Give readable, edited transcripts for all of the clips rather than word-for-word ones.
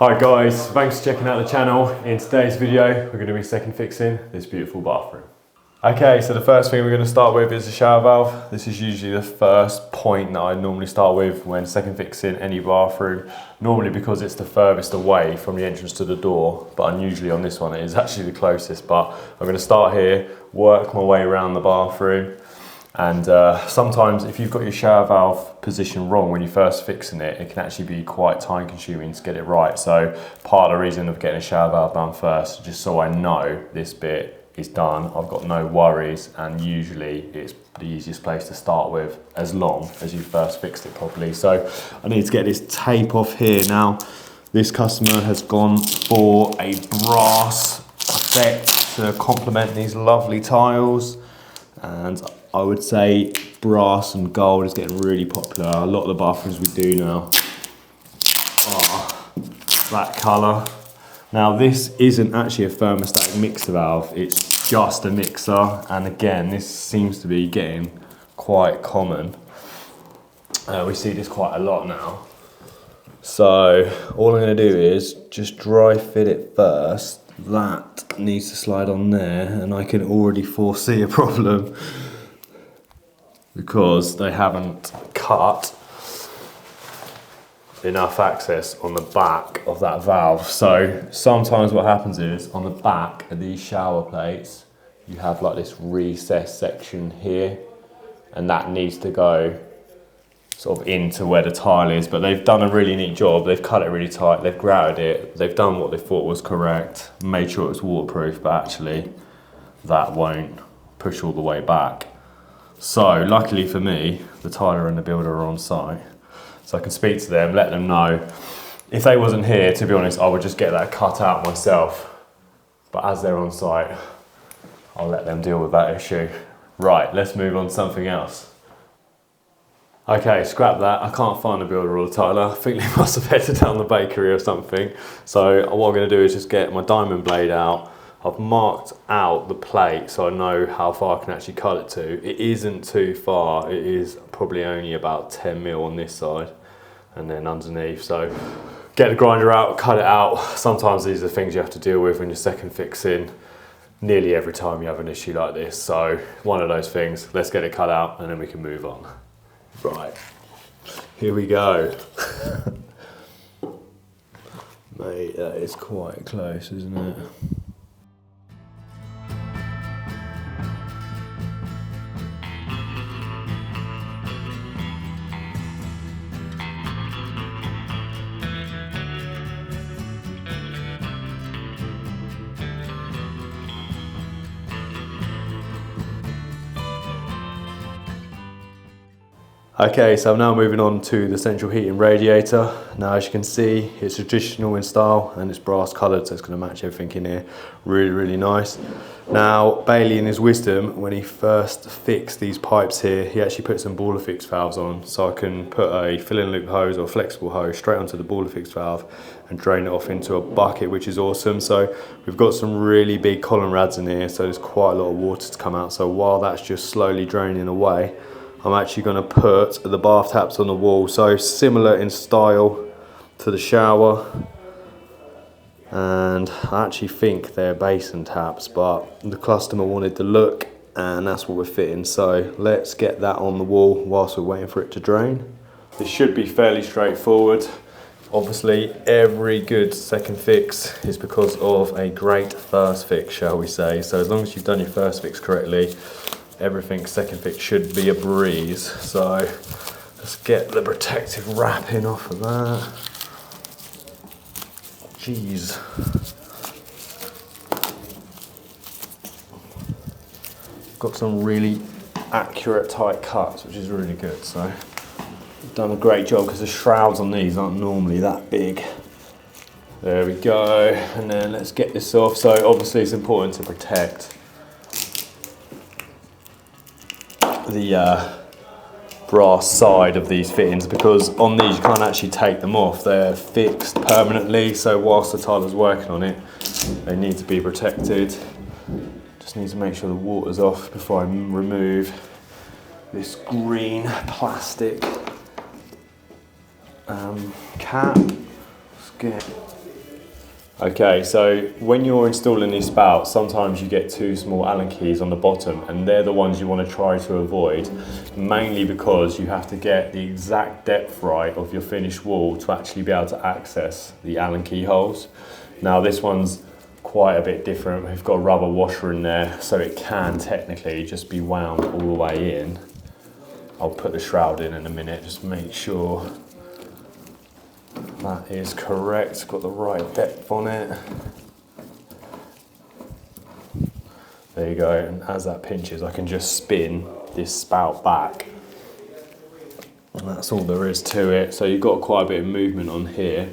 Hi guys, thanks for checking out the channel. In today's video, we're going to be second fixing this beautiful bathroom. Okay, so the first thing we're going to start with is the shower valve. This is usually the first point that I normally start with when second fixing any bathroom. Normally because it's the furthest away from the entrance to the door, but unusually on this one it is actually the closest. But I'm going to start here, work my way around the bathroom. And sometimes if you've got your shower valve position wrong when you're first fixing it, it can actually be quite time consuming to get it right. So part of the reason of getting a shower valve done first, just so I know this bit is done, I've got no worries, and usually it's the easiest place to start with as long as you first fixed it properly. So I need to get this tape off here. Now this customer has gone for a brass effect to complement these lovely tiles, and I would say brass and gold is getting really popular. A lot of the bathrooms we do now are that colour. Now this isn't actually a thermostatic mixer valve, it's just a mixer, and again this seems to be getting quite common. We see this quite a lot now. So all I'm going to do is just dry fit it first. That needs to slide on there, and I can already foresee a problem because they haven't cut enough access on the back of that valve. So sometimes what happens is on the back of these shower plates you have like this recessed section here, and that needs to go sort of into where the tile is. But they've done a really neat job. They've cut it really tight, they've grouted it, they've done what they thought was correct, made sure it was waterproof, but actually that won't push all the way back. So luckily for me, the tiler and the builder are on site, so I can speak to them, let them know. If they wasn't here, to be honest, I would just get that cut out myself. But as they're on site, I'll let them deal with that issue. Right, let's move on to something else. Okay, scrap that. I can't find the builder or the tiler. I think they must have headed down the bakery or something. So what I'm going to do is just get my diamond blade out. I've marked out the plate so I know how far I can actually cut it to. It isn't too far. It is probably only about 10 mil on this side and then underneath. So get the grinder out, cut it out. Sometimes these are things you have to deal with when you're second fixing. Nearly every time you have an issue like this. So one of those things. Let's get it cut out and then we can move on. Right, here we go. Mate, that is quite close, isn't it? Okay, so I'm now moving on to the central heating radiator. Now as you can see, it's traditional in style and it's brass coloured, so it's going to match everything in here. Really, really nice. Now Bailey, in his wisdom, when he first fixed these pipes here, he actually put some baller fix valves on, so I can put a fill-in loop hose or flexible hose straight onto the baller fix valve and drain it off into a bucket, which is awesome. So we've got some really big column rads in here, so there's quite a lot of water to come out. So while that's just slowly draining away, I'm actually going to put the bath taps on the wall, so similar in style to the shower, and I actually think they're basin taps, but the customer wanted the look and that's what we're fitting. So let's get that on the wall whilst we're waiting for it to drain. This should be fairly straightforward. Obviously every good second fix is because of a great first fix, shall we say. So as long as you've done your first fix correctly, everything second fix should be a breeze. So let's get the protective wrapping off of that. Jeez. Got some really accurate tight cuts, which is really good. So you've done a great job because the shrouds on these aren't normally that big. There we go. And then let's get this off. So obviously it's important to protect the brass side of these fittings, because on these you can't actually take them off. They're fixed permanently, so whilst the tiler's working on it, they need to be protected. Just need to make sure the water's off before I remove this green plastic cap. Let's get Okay, so when you're installing these spouts, sometimes you get two small Allen keys on the bottom, and they're the ones you want to try to avoid, mainly because you have to get the exact depth right of your finished wall to actually be able to access the Allen key holes. Now this one's quite a bit different. We've got a rubber washer in there, so it can technically just be wound all the way in. I'll put the shroud in a minute, just make sure that is correct, got the right depth on it. There you go, and as that pinches, I can just spin this spout back. And that's all there is to it. So you've got quite a bit of movement on here.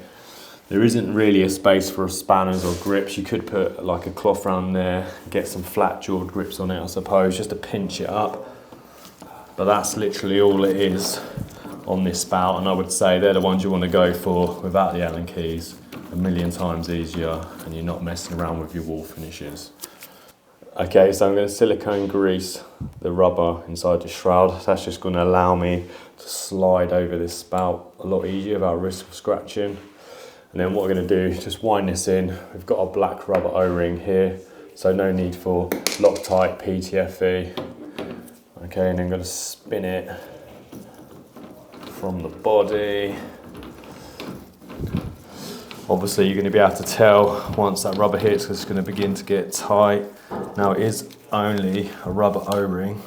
There isn't really a space for spanners or grips. You could put like a cloth around there, get some flat jawed grips on it, I suppose, just to pinch it up. But that's literally all it is on this spout, and I would say they're the ones you want to go for without the Allen keys. A million times easier, and you're not messing around with your wall finishes. Okay, so I'm going to silicone grease the rubber inside the shroud. That's just going to allow me to slide over this spout a lot easier without risk of scratching. And then what we're going to do is just wind this in. We've got a black rubber O-ring here, so no need for Loctite PTFE. Okay, and I'm going to spin it from the body. Obviously you're going to be able to tell once that rubber hits because it's going to begin to get tight. Now it is only a rubber O-ring.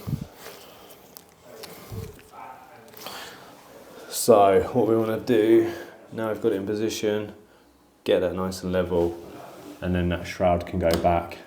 So what we want to do, now we've got it in position, get that nice and level, and then that shroud can go back.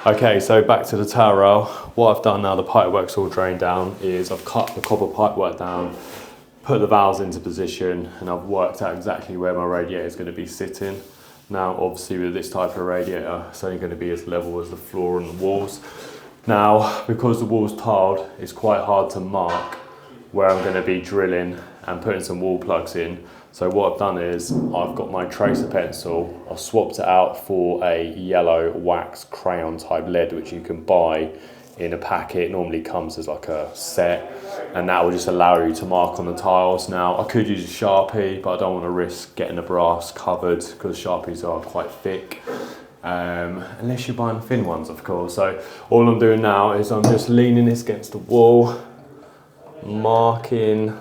Okay, so back to the towel rail. What I've done now, the pipework's all drained down, is I've cut the copper pipework down, put the valves into position, and I've worked out exactly where my radiator is going to be sitting. Now, obviously with this type of radiator, it's only going to be as level as the floor and the walls. Now, because the wall's tiled, it's quite hard to mark where I'm going to be drilling and putting some wall plugs in. So what I've done is I've got my tracer pencil, I've swapped it out for a yellow wax crayon type lead, which you can buy in a packet. It normally comes as like a set, and that will just allow you to mark on the tiles. Now I could use a Sharpie, but I don't want to risk getting the brass covered because Sharpies are quite thick. Unless you're buying thin ones, of course. So all I'm doing now is I'm just leaning this against the wall, marking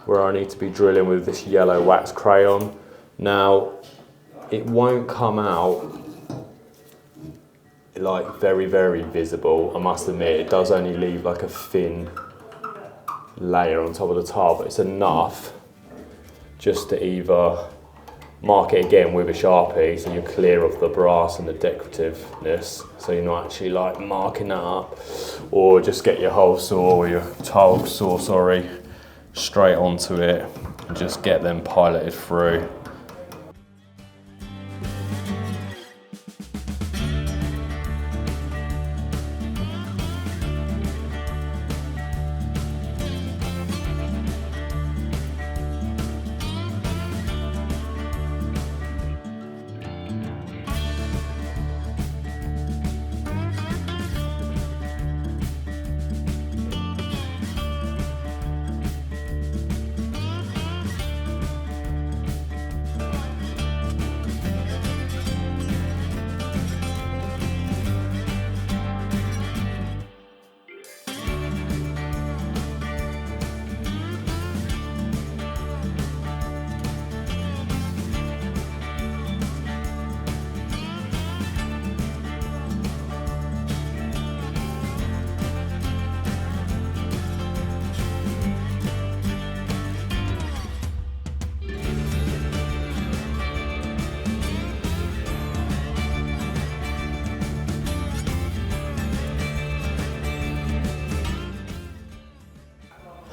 where I need to be drilling with this yellow wax crayon. Now, it won't come out like very, very visible. I must admit, it does only leave like a thin layer on top of the tile, but it's enough just to either mark it again with a Sharpie so you're clear of the brass and the decorativeness, so you're not actually like marking that up, or just get your hole saw or your tile saw, straight onto it and just get them piloted through.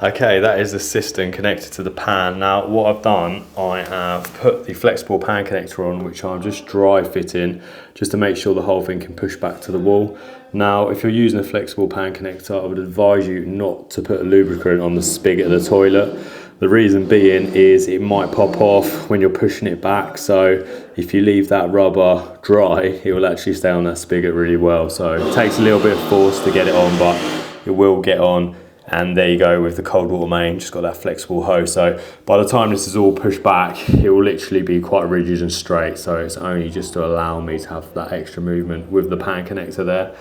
Okay, that is the cistern connected to the pan. Now what I've done, I have put the flexible pan connector on, which I'm just dry fitting, just to make sure the whole thing can push back to the wall. Now if you're using a flexible pan connector, I would advise you not to put a lubricant on the spigot of the toilet. The reason being is it might pop off when you're pushing it back, so if you leave that rubber dry, it will actually stay on that spigot really well. So it takes a little bit of force to get it on, but it will get on. And there you go with the cold water main, just got that flexible hose. So by the time this is all pushed back, it will literally be quite rigid and straight. So it's only just to allow me to have that extra movement with the pan connector there.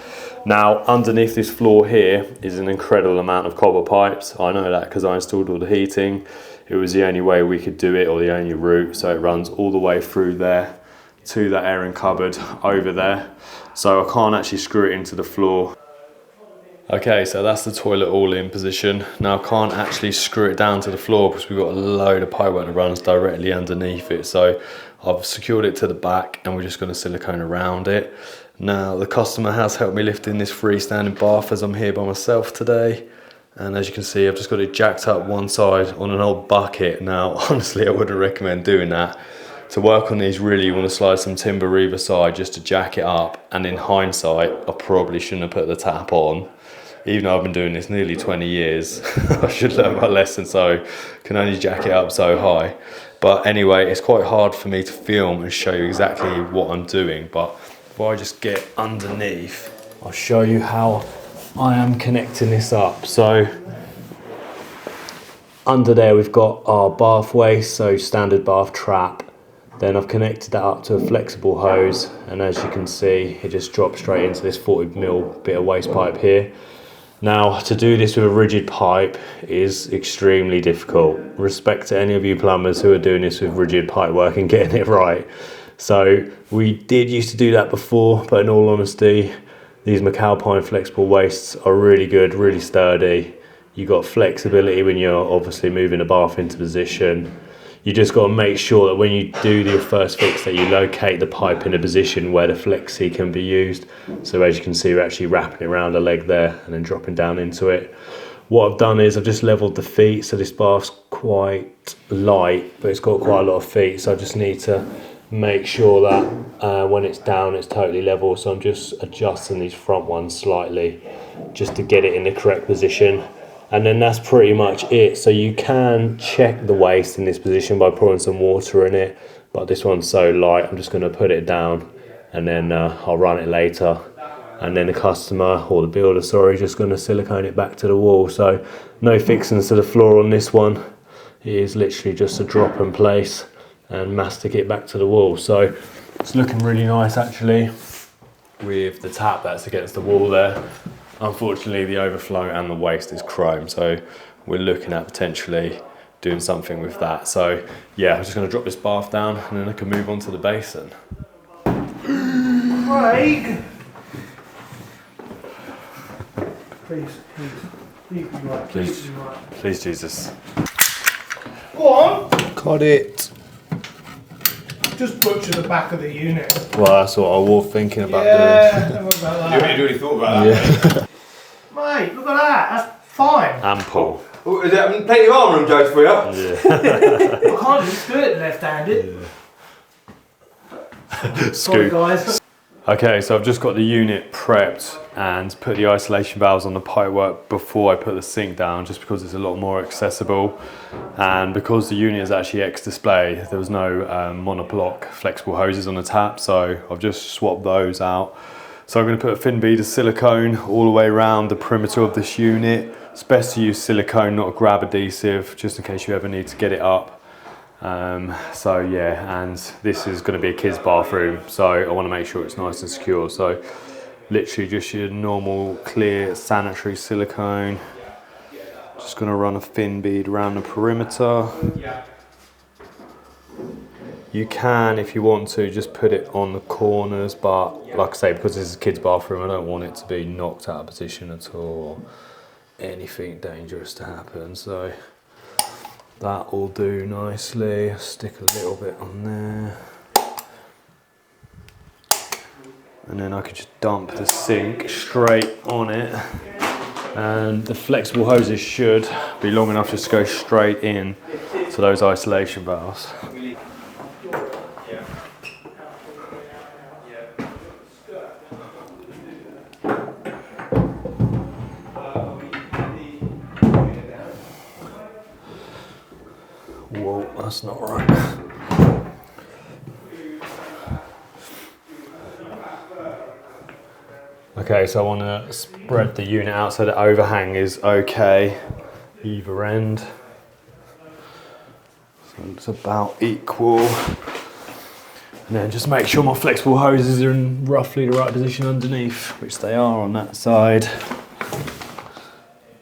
Now underneath this floor here is an incredible amount of copper pipes. I know that because I installed all the heating. It was the only way we could do it, or the only route. So it runs all the way through there to that airing cupboard over there. So I can't actually screw it into the floor. Okay, so that's the toilet all in position. Now I can't actually screw it down to the floor because we've got a load of pipework that runs directly underneath it. So I've secured it to the back and we're just going to silicone around it. Now the customer has helped me lift in this freestanding bath as I'm here by myself today. And as you can see, I've just got it jacked up one side on an old bucket. Now, honestly, I wouldn't recommend doing that. To work on these, really, you want to slide some timber either side just to jack it up. And in hindsight, I probably shouldn't have put the tap on. Even though I've been doing this nearly 20 years, I should learn my lesson, so can only jack it up so high. But anyway, it's quite hard for me to film and show you exactly what I'm doing. But if I just get underneath, I'll show you how I am connecting this up. So under there we've got our bath waste, so standard bath trap. Then I've connected that up to a flexible hose, and as you can see, it just drops straight into this 40mm bit of waste pipe here. Now, to do this with a rigid pipe is extremely difficult. Respect to any of you plumbers who are doing this with rigid pipe work and getting it right. So we did used to do that before, but in all honesty, these McAlpine flexible wastes are really good, really sturdy. You've got flexibility when you're obviously moving a bath into position. You just got to make sure that when you do your first fix that you locate the pipe in a position where the flexi can be used. So as you can see, we're actually wrapping it around the leg there and then dropping down into it. What I've done is I've just leveled the feet, so this bath's quite light, but it's got quite a lot of feet, so I just need to make sure that when it's down it's totally level. So I'm just adjusting these front ones slightly just to get it in the correct position. And then that's pretty much it. So you can check the waste in this position by pouring some water in it, but this one's so light, I'm just going to put it down and then I'll run it later. And then the customer, or the builder, sorry, just going to silicone it back to the wall. So no fixings to the floor on this one. It is literally just a drop in place and mastic it back to the wall. So it's looking really nice actually with the tap that's against the wall there. Unfortunately, the overflow and the waste is chrome, so we're looking at potentially doing something with that. So yeah, I'm just going to drop this bath down and then I can move on to the basin. Craig! Please be right, please be right. Please, Jesus. Go on! Got it. Just butcher the back of the unit. Well, that's what I was thinking about doing. Yeah, don't worry about that. You really thought about that? Yeah. Mate, look at that, that's fine. Ample. Oh, is that plenty of arm room jokes for you? Yeah. I can't just do it left-handed. Yeah. Sorry guys. Okay, so I've just got the unit prepped and put the isolation valves on the pipework before I put the sink down, just because it's a lot more accessible. And because the unit is actually ex-display, there was no monoblock flexible hoses on the tap, so I've just swapped those out. So I'm going to put a thin bead of silicone all the way around the perimeter of this unit. It's best to use silicone, not a grab adhesive, just in case you ever need to get it up. So yeah, and this is going to be a kid's bathroom, so I want to make sure it's nice and secure. So literally just your normal clear sanitary silicone. Just going to run a thin bead around the perimeter. You can, if you want to, just put it on the corners, but like I say, because this is a kid's bathroom, I don't want it to be knocked out of position at all, anything dangerous to happen. So that will do nicely. Stick a little bit on there. And then I could just dump the sink straight on it. And the flexible hoses should be long enough just to go straight in to those isolation valves. Whoa, that's not right. Okay, so I want to spread the unit out so the overhang is okay, either end. So it's about equal. And then just make sure my flexible hoses are in roughly the right position underneath, which they are on that side.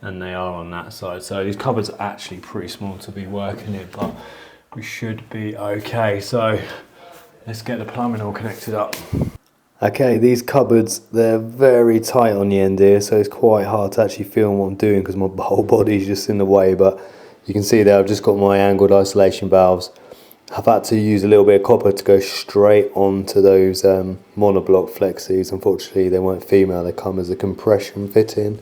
And they are on that side. So these cupboards are actually pretty small to be working in, but we should be okay. So let's get the plumbing all connected up. Okay, these cupboards, they're very tight on the end here, so it's quite hard to actually film what I'm doing because my whole body's just in the way, but you can see there I've just got my angled isolation valves. I've had to use a little bit of copper to go straight onto those monoblock flexies. Unfortunately, they weren't female, they come as a compression fitting.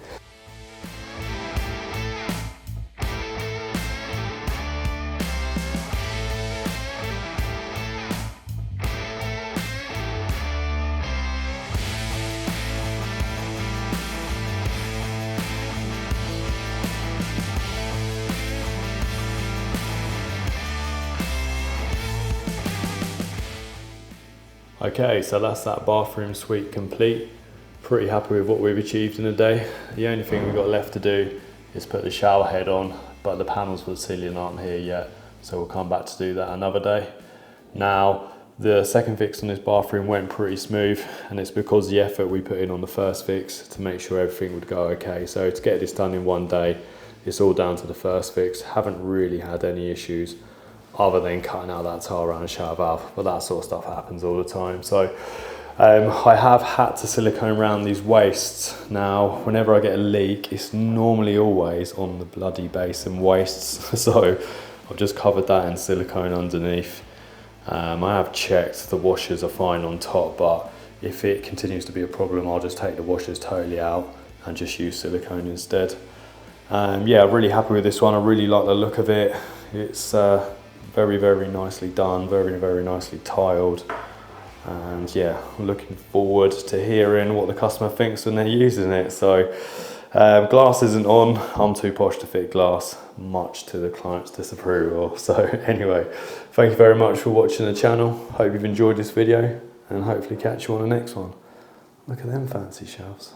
Okay, so that's that bathroom suite complete. Pretty happy with what we've achieved in a day. The only thing we've got left to do is put the shower head on, but the panels for the ceiling aren't here yet, so we'll come back to do that another day. Now, the second fix on this bathroom went pretty smooth, and it's because the effort we put in on the first fix to make sure everything would go okay. So to get this done in one day, it's all down to the first fix. Haven't really had any issues other than cutting out that tile around the shower valve, but that sort of stuff happens all the time. So I have had to silicone around these wastes. Now, whenever I get a leak, it's normally always on the bloody basin wastes. So I've just covered that in silicone underneath. I have checked the washers are fine on top, but if it continues to be a problem, I'll just take the washers totally out and just use silicone instead. Yeah, really happy with this one. I really like the look of it. It's very, very nicely done, very, very nicely tiled. And yeah, I'm looking forward to hearing what the customer thinks when they're using it. So glass isn't on, I'm too posh to fit glass, much to the client's disapproval. So anyway, thank you very much for watching the channel. Hope you've enjoyed this video and hopefully catch you on the next one. Look at them fancy shelves.